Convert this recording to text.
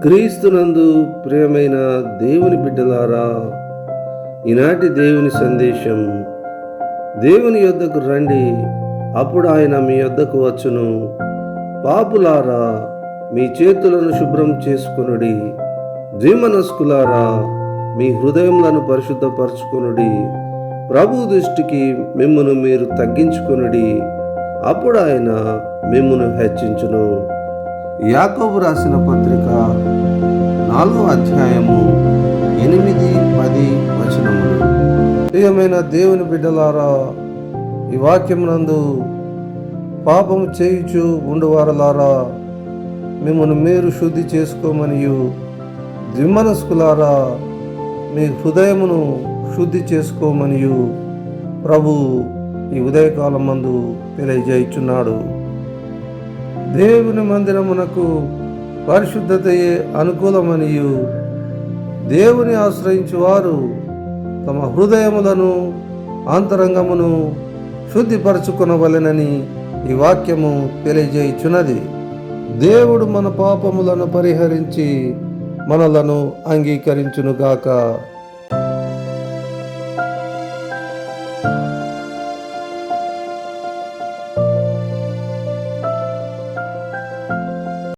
క్రీస్తునందు ప్రియమైన దేవుని బిడ్డలారా, ఈనాటి దేవుని సందేశం, దేవుని యొద్దకు రండి, అప్పుడు ఆయన మీ యొద్దకు వచ్చును. పాపులారా, మీ చేతులను శుభ్రం చేసుకొనుడి. ద్విమనస్కులారా, మీ హృదయములను పరిశుద్ధపరచుకొనుడి. ప్రభు దృష్టికి మిమ్మును మీరు తగ్గించుకొనుడి, అప్పుడు ఆయన మిమ్మును హెచ్చించును. యాకోబు రాసిన పత్రిక 4వ అధ్యాయము 8-10 వచనములు. ప్రియమైన దేవుని బిడ్డలారా, ఈ వాక్యమునందు పాపము చేయుచు ఉండువారలారా, మిమ్మల్ని మీరు శుద్ధి చేసుకోమనియు, ద్విమనస్కులారా, మీ హృదయమును శుద్ధి చేసుకోమనియు ప్రభు ఈ ఉదయకాలం మందు తెలియజేయుచున్నాడు. దేవుని మందిరమునకు పరిశుద్ధతయే అనుకూలమనియు, దేవుని ఆశ్రయించు వారు తమ హృదయములను అంతరంగమును శుద్ధిపరచుకొనవలెనని ఈ వాక్యము తెలియజేయుచున్నది. దేవుడు మన పాపములను పరిహరించి మనలను అంగీకరించునుగాక.